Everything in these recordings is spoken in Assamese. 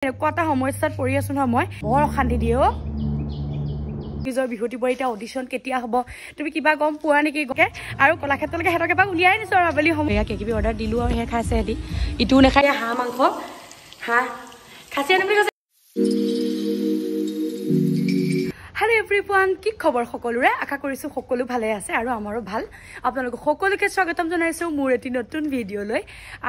কটা সমস্যাত পৰি আছো নহয় মই বৰ অশান্তি দিয়ে অ নিজৰ বিহুতি বই এটা অডিশন কেতিয়া হ'ব তুমি কিবা গম পোৱা নেকি আৰু কলাক্ষেত্ৰলৈকে হেতকে বা উলিয়াই নিছো আৰু আবেলি সময় কিবি অৰ্ডাৰ দিলো আৰু হে খাইছে হেতি ইটো নেখাই হাঁহ মাংস হাঁহ খাইছে আনিবলৈ কৈছে Hello everyone, কি খবৰ সকলোৰে আশা কৰিছো সকলো ভালে আছে আৰু আমাৰো ভাল আপোনালোক সকলোকে স্বাগতম জনাইছো মোৰ এটি নতুন ভিডিও লৈ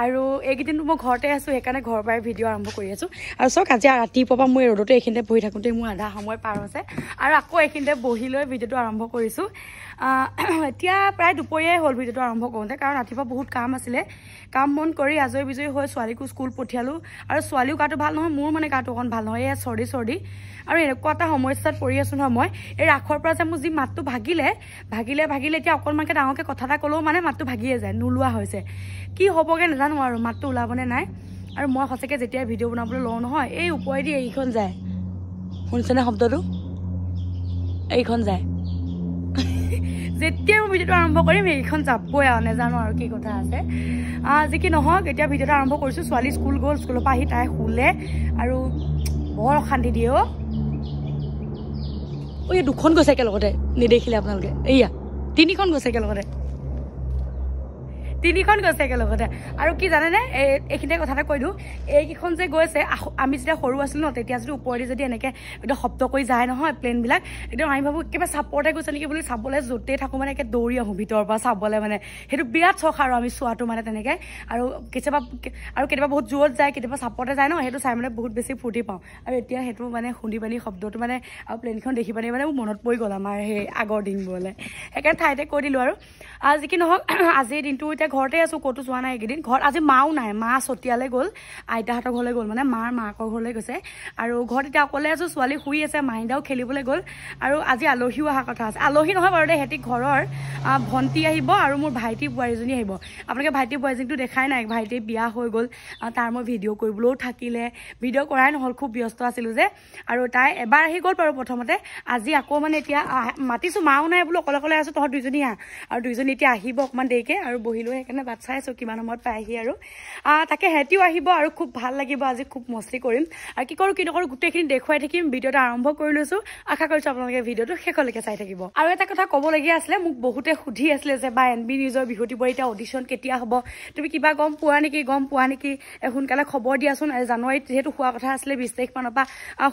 আৰু এইকেইদিন মই ঘৰতে আছো হেকাৰণে ঘৰৰ পৰাই ভিডিও আৰম্ভ কৰি আছো আৰু সক আজি ৰাতিপুৱা মই ৰ'দতে এখিনতে বহি থাকোতে মোৰ আধা সময় পাৰ হৈছে আৰু আকৌ এখিনতে বহি লৈ ভিডিওটো আৰম্ভ কৰিছো এতিয়া প্ৰায় দুপৰীয়াই হ'ল ভিডিওটো আৰম্ভ কৰোঁতে কাৰণ ৰাতিপুৱা বহুত কাম আছিলে কাম মন কৰি আজৰি বিজৰি হৈ ছোৱালীকো স্কুল পঠিয়ালো আৰু ছোৱালীও গাটো ভাল নহয় মোৰ মানে গাটো অকণ ভাল নহয় চৰ্দি আৰু এনেকুৱা এটা সমস্যাত পৰি আছো নহয় মই এই ৰাখৰ পৰা যে মোৰ যি মাতটো ভাগিলে এতিয়া অকণমানকে ডাঙৰকে কথা এটা ক'লেও মানে মাতটো ভাগিয়ে যায় নোলোৱা হৈছে কি হ'বগে নাজানো আৰু মাতটো ওলাবনে নাই আৰু মই সঁচাকে যেতিয়া ভিডিও বনাবলৈ লওঁ নহয় এই ওপৰেদি এইখন যায় শুনিছেনে শব্দটো এইখন যায় যেতিয়া মই ভিডিওটো আৰম্ভ কৰিম এইখন যাবই আৰু নাজানো আৰু কি কথা আছে যি কি নহওক এতিয়া ভিডিওটো আৰম্ভ কৰিছো ছোৱালী স্কুল গ'ল স্কুলৰ পৰা আহি তাই শুলে আৰু বৰ অশান্তি দিয়ে অ এই দুখন গৈছে একেলগতে নেদেখিলে আপোনালোকে এইয়া তিনিখন গৈছে একেলগতে আৰু কি জানেনে এইখিনিতে কথা এটা কৈ দিওঁ এইকেইখন যে গৈছে আমি যেতিয়া সৰু আছিলোঁ ন তেতিয়া যদি ওপৰেদি যদি এনেকৈ একদম শব্দ কৰি যায় নহয় প্লেনবিলাক একদম আমি ভাবোঁ কিবা চাপৰতে গৈছে নেকি বুলি চাবলৈ য'তেই থাকোঁ মানে একে দৌৰি আহোঁ ভিতৰৰ পৰা চাবলৈ মানে সেইটো বিৰাট চখ আৰু আমি চোৱাটো মানে তেনেকৈ আৰু কেতিয়াবা বহুত জোৰত যায় কেতিয়াবা চাপৰতে যায় ন সেইটো চাই মানে বহুত বেছি ফূৰ্তি পাওঁ আৰু এতিয়া সেইটো মানে শুনি পানি শব্দটো মানে আৰু প্লেনখন দেখি পানি মানে মোৰ মনত পৰি গ'ল আমাৰ সেই আগৰ দিনবোৰলৈ সেইকাৰণে ঠাইতে কৈ দিলোঁ আৰু যি কি নহওক আজিৰ দিনটো এতিয়া ঘৰতে আছো ক'তো যোৱা নাই এইকেইদিন ঘৰত আজি মাও নাই মা চতিয়ালে গ'ল আইতাহঁতৰ ঘৰলৈ গ'ল মানে মাকৰ ঘৰলৈ গৈছে আৰু ঘৰত এতিয়া অকলে আছো ছোৱালী শুই আছে মাইনাও খেলিবলৈ গ'ল আৰু আজি আলহীও অহা কথা আছে আলহী নহয় বাৰু হেতি ঘৰৰ ভণ্টি আহিব আৰু মোৰ ভাইটি বোৱাৰীজনী আহিব আপোনালোকে ভাইটি বোৱাৰীজনীটো দেখাই নাই ভাইটি বিয়া হৈ গ'ল তাৰ মই ভিডিঅ' কৰিবলৈও থাকিলে ভিডিঅ' কৰাই নহ'ল খুব ব্যস্ত আছিলোঁ যে আৰু তাই এবাৰ আহি গ'ল বাৰু প্ৰথমতে আজি আকৌ মানে এতিয়া মাতিছো মাও নাই বোলো অকলে আছো তহঁত দুইজনী আহ আৰু দুইজনী এতিয়া আহিব অকণমান দেৰিকে আৰু বহিলৈ সেইকাৰণে বাট চাই আছো কিমান সময়ত পাইহি আৰু তাকে হেঁতিও আহিব আৰু খুব ভাল লাগিব আজি খুব মস্তি কৰিম আৰু কি কৰোঁ কি নকৰোঁ গোটেইখিনি দেখুৱাই থাকিম ভিডিঅ'টো আৰম্ভ কৰি লৈছো আশা কৰিছো আপোনালোকে ভিডিঅ'টো শেষলৈকে চাই থাকিব আৰু এটা কথা ক'বলগীয়া আছিলে মোক বহুতে সুধি আছিলে যে বা NB নিউজৰ বিহুতি বই এতিয়া অডিশ্যন কেতিয়া হ'ব তুমি কিবা গম পোৱা নেকি সোনকালে খবৰ দিয়াচোন জানুৱাৰীত যিহেতু হোৱা কথা আছিলে 20 তাৰিখ মানৰ পৰা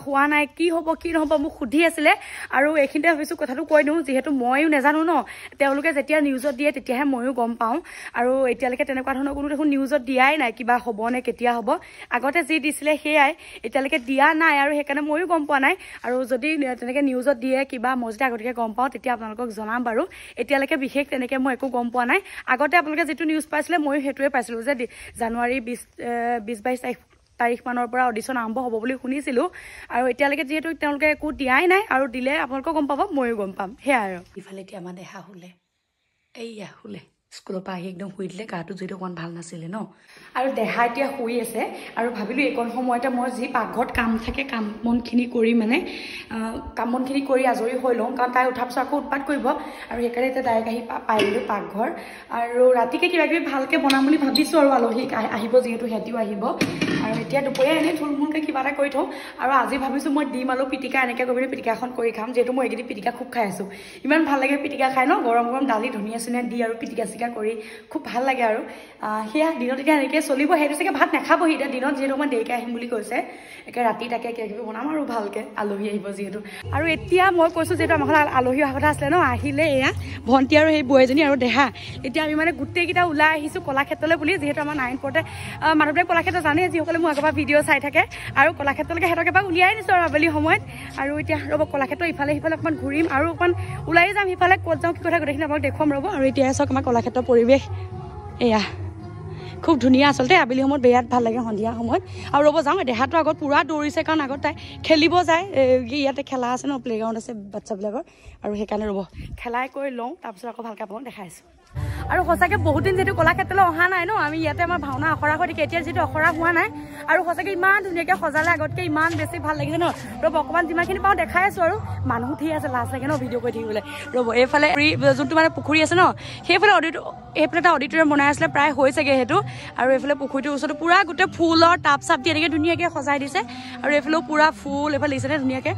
হোৱা নাই কি হ'ব কি নহ'ব মোক সুধি আছিলে আৰু এইখিনিতে ভাবিছো কথাটো কৈ দিওঁ যিহেতু ময়ো নাজানো ন তেওঁলোকে যেতিয়া নিউজত দিয়ে তেতিয়াহে ময়ো গম পাওঁ আৰু এতিয়ালৈকে তেনেকুৱা ধৰণৰ কোনো দেখোন নিউজত দিয়াই নাই কিবা হ'ব নে কেতিয়া হ'ব আগতে যি দিছিলে সেয়াই এতিয়ালৈকে দিয়া নাই আৰু সেইকাৰণে ময়ো গম পোৱা নাই আৰু যদি তেনেকৈ নিউজত দিয়ে কিবা মই যদি আগতীয়াকৈ গম পাওঁ তেতিয়া আপোনালোকক জনাম বাৰু এতিয়ালৈকে বিশেষ তেনেকৈ মই একো গম পোৱা নাই আগতে আপোনালোকে যিটো নিউজ পাইছিলে ময়ো সেইটোৱে পাইছিলোঁ যে জানুৱাৰী 20-22 তাৰিখ মানৰ পৰা অডিশ্যন আৰম্ভ হ'ব বুলি শুনিছিলোঁ আৰু এতিয়ালৈকে যিহেতু তেওঁলোকে একো দিয়াই নাই আৰু দিলে আপোনালোকেও গম পাব ময়ো গম পাম সেয়াই আৰু ইফালে এতিয়া আমাৰ দেহা শুলে এইয়া শুলে স্কুলৰ পৰা আহি একদম শুই দিলে গাটো যিহেতু অকণমান ভাল নাছিলে ন আৰু দেহা এতিয়া শুই আছে আৰু ভাবিলোঁ এইকণ সময়তে মই যি পাকঘৰত কাম থাকে কাম বনখিনি কৰি আজৰি হৈ লওঁ কাৰণ তাই উঠাৰ পিছত আকৌ উৎপাত কৰিব আৰু সেইকাৰণে এতিয়া ডাইৰেক্ট আহি পাই দিলোঁ পাকঘৰ আৰু ৰাতিকে কিবাকিবি ভালকৈ বনাম বুলি ভাবিছোঁ আৰু আলহী আহিব যিহেতু সিহঁতিও আহিব আৰু এতিয়া দুপৰীয়া এনেই থুলমূলকৈ কিবা এটা কৰি থওঁ আৰু আজি ভাবিছোঁ মই ডিম আলু পিটিকা এনেকৈ কৰি পিনি পিটিকা এখন কৰি খাম যিহেতু মই এইকেইদিন পিটিকা খুব খাই আছোঁ ইমান ভাল লাগে পিটিকা খাই ন গৰম দালি ধনিয়া চনিয়া দি আৰু পিটিকা কৰি খুব ভাল লাগে আৰু সেয়া দিনত এতিয়া এনেকৈ চলিব সেইটো চাগে ভাত নাখাবহি এতিয়া দিনত যিহেতু অকণমান দেৰিকৈ আহিম বুলি কৈছে একে ৰাতি তাকে কিবাকিবি বনাম আৰু ভালকৈ আলহী আহিব যিহেতু আৰু এতিয়া মই কৈছোঁ যিহেতু আমাৰ ঘৰত আলহী অহা কথা আছিলে ন আহিলে এয়া ভণ্টি আৰু সেই বোৱাৰীজনী আৰু দেহা এতিয়া আমি মানে গোটেইকেইটা ওলাই আহিছোঁ কলাক্ষেত্ৰলৈ বুলি যিহেতু আমাৰ 9-4তে মানুহবিলাক কলাক্ষেত্ৰ জানে যিসকলে মোৰ আগৰ পৰা ভিডিঅ' চাই থাকে আৰু কলাক্ষেত্ৰলৈকে সিহঁতক এবাৰ উলিয়াই নিছোঁ আৰু আবেলি সময়ত আৰু এতিয়া ৰ'ব কলাক্ষেত্ৰ ইফালে সিফালে অকণমান ঘূৰিম আৰু অকণমান ওলাই যাম সিফালে ক'ত যাওঁ কি কথা গোটেইখিনি আপোনাক দেখুৱাম ৰ'ব আৰু এতিয়া চাওক আমাৰ কলাক্ষেত্ৰৰ পৰিৱেশ এয়া খুব ধুনীয়া আচলতে আবেলি সময়ত বিৰাট ভাল লাগে সন্ধিয়া সময়ত আৰু ৰ'ব যাওঁ দেহাটো আগত পূৰা দৌৰিছে কাৰণ আগত তাই খেলিব যায় ইয়াতে খেলা আছে ন প্লে'গ্ৰাউণ্ড আছে বাচ্ছাবিলাকৰ আৰু সেইকাৰণে ৰ'ব খেলাই কৰি লওঁ তাৰপিছত আকৌ ভালকৈ আপোনাক দেখাইছোঁ আৰু সঁচাকে বহুত দিন যেহেতু কলাক্ষেত্ৰলৈ অহা নাই ন আমি ইয়াতে আমাৰ ভাওনা আখৰা হৈ থাকে এতিয়া যেহেতু আখৰা হোৱা নাই আৰু সঁচাকে ইমান ধুনীয়াকৈ সজালে আগতকৈ ইমান বেছি ভাল লাগিছে ন ৰ'ব অকণমান যিমানখিনি পাওঁ দেখাই আছোঁ আৰু মানুহ ঠিক আছে লাজ লাগে ন ভিডিঅ' কৰি থাকিবলৈ ৰ'ব এইফালে যোনটো মানে পুখুৰী আছে ন সেইফালে এইফালে এটা অডিটৰিয়াম বনাই আছিলে প্ৰায় হৈছেগৈ সেইটো আৰু এইফালে পুখুৰীটোৰ ওচৰতো পূৰা গোটেই ফুলৰ টাব চাপ দি এনেকৈ ধুনীয়াকৈ সজাই দিছে আৰু এইফালেও পূৰা ফুল এইফালে দিছেনে ধুনীয়াকৈ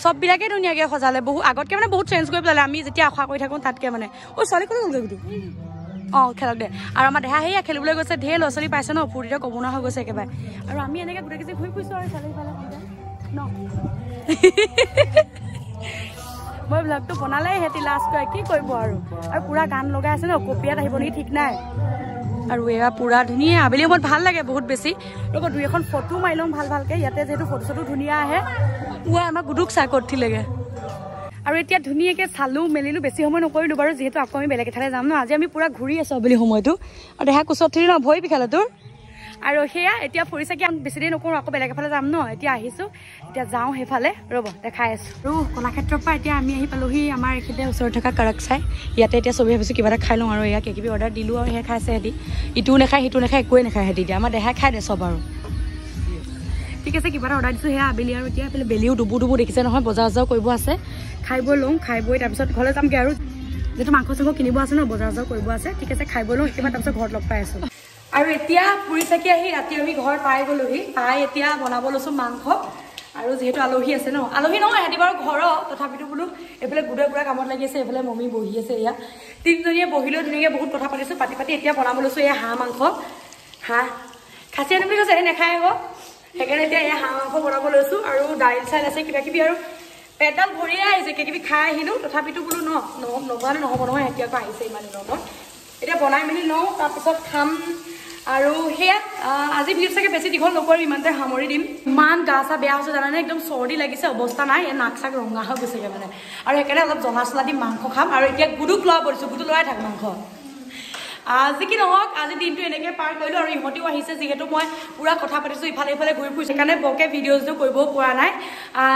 চববিলাকেই ধুনীয়াকৈ সজালে আগতকৈ মানে বহুত চেঞ্জ কৰি পেলালে আমি যেতিয়া আশা কৰি থাকোঁ তাতকৈ মানে ছোৱালী ক'লৈ গ'লগৈ গোটেই অঁ খেলক দে আৰু আমাৰ দেহা সেয়া খেলিবলৈ গৈছে ঢেৰ ল'ৰা ছোৱালী পাইছে ন ফূৰ্তিতে ক'ব নোৱাৰা হৈ গৈছে একেবাৰে আৰু আমি এনেকৈ গোটেই কেজি ঘূৰি ফুৰিছোঁ আৰু ছোৱালীফালে ন মই ব্লগটো বনালেই সিহঁতি লাষ্ট কৰে কি কৰিব আৰু পূৰা গান লগাই আছে ন কপিয়াত আহিব নেকি ঠিক নাই আৰু এয়া পূৰা ধুনীয়া আবেলি সময়ত ভাল লাগে বহুত বেছি ৰ'ব দুই এখন ফটো মাৰি ল'ম ভালকৈ ইয়াতে যিহেতু ফটো চটো ধুনীয়া আহে পুৱা আমাৰ গুডুক চাই ক'ত উঠিলেগৈ আৰু এতিয়া ধুনীয়াকৈ চালোঁ মেলিলোঁ বেছি সময় নকৰিলোঁ বাৰু যিহেতু আকৌ আমি বেলেগ এঠাইলৈ যাম ন আজি আমি পূৰা ঘূৰি আছোঁ আবেলি সময়টো আৰু দেহা কোচত উঠি ন ভৰি বিষালে তোৰ আৰু সেয়া এতিয়া ফুৰি চাকি আমি বেছি দেৰি নকৰোঁ আকৌ বেলেগ এফালে যাম ন এতিয়া আহিছোঁ এতিয়া যাওঁ সেইফালে ৰ'ব দেখাই আছোঁ আৰু কলাক্ষেত্ৰৰ পৰা এতিয়া আমি আহি পালোহি আমাৰ এইখিনিতে ওচৰত থকা কাৰক চাই ইয়াতে এতিয়া চবেই ভাবিছোঁ কিবা এটা খাই লওঁ আৰু এয়া কিবি অৰ্ডাৰ দিলোঁ আৰু সেয়া খাইছে সিহঁতি ইটোও নাখায় সিটো নাখায় একোৱে নাখায় সিহঁতি এতিয়া আমাৰ দেহাই খাই দে চব আৰু ঠিক আছে কিবা এটা অৰ্ডাৰ দিছোঁ সেয়া আবেলি আৰু এতিয়া এইফালে বেলিও ডুবু দেখিছে নহয় বজাৰ চজাৰ কৰিব আছে খাই বৈ লওঁ খাই বৈ তাৰপিছত ঘৰলৈ যামগৈ আৰু যিহেতু মাংস চাংস কিনিব আছে ন বজাৰ চজাৰ কৰিব আছে ঠিক আছে খাই বৈ লওঁ একেবাৰে তাৰপিছত ঘৰত লগ পাই আছোঁ আৰু এতিয়া ফুৰি চাকি আহি ৰাতি আমি ঘৰ পাই গ'লোহি পাই এতিয়া বনাব লৈছোঁ মাংস আৰু যিহেতু আলহী আছে ন আলহী নহয় সিহঁতি বাৰু ঘৰৰ তথাপিতো বোলো এইফালে গুড়ে কামত লাগি আছে এইফালে মমি বহি আছে এয়া তিনিজনীয়ে বহিলেও ধুনীয়াকৈ বহুত কথা পাতিছোঁ পাতি এতিয়া বনাব লৈছোঁ এয়া হাঁহ মাংস হাঁহ খাচী আনিম বুলি কৈছে নেখাই আকৌ সেইকাৰণে এতিয়া এয়া হাঁহ মাংস বনাব লৈছোঁ আৰু দাইল চাইল আছে কিবা কিবি আৰু পেটডাল ভৰিয়ে আহিছে কিবি খাই আহিলোঁ তথাপিতো বোলো নবনালে নহ'ব নহয় এতিয়া আকৌ আহিছে ইমান দিনৰ মূৰত এতিয়া বনাই মেলি লওঁ তাৰপিছত খাম আৰু সেয়া আজি ভিডিঅ' চাগে বেছি দীঘল নকৰিম ইমানতে সামৰি দিম ইমান গা চা বেয়া হৈছে জানানে একদম চৰ্দি লাগিছে অৱস্থা নাই নাক চাক ৰঙা হৈ গৈছেগৈ মানে আৰু সেইকাৰণে অলপ জ্বলা চলা দি মাংস খাম আৰু এতিয়া গুডুক লোৱা পৰিছোঁ গুডু লৰাই থাক মাংস আজি কি নহওক আজি দিনটো এনেকৈ পাৰ কৰিলোঁ আৰু ইহঁতিও আহিছে যিহেতু মই পূৰা কথা পাতিছোঁ ইফালে ইফালে ঘূৰি ফুৰিছোঁ সেইকাৰণে বৰকৈ ভিডিঅ'জটো কৰিবও পৰা নাই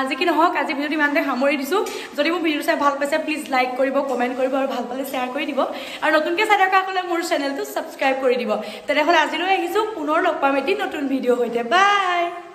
যি কি নহওক আজি ভিডিঅ'টো ইমানতে সামৰি দিছোঁ যদি মোৰ ভিডিঅ' চাই ভাল পাইছে প্লিজ লাইক কৰিব কমেণ্ট কৰিব আৰু ভাল পালে শ্বেয়াৰ কৰি দিব আৰু নতুনকৈ চাই থকা হ'লে মোৰ চেনেলটো ছাবস্ক্ৰাইব কৰি দিব তেনেহ'লে আজিলৈ আহিছোঁ পুনৰ লগ পাম এটি নতুন ভিডিঅ' সৈতে বাই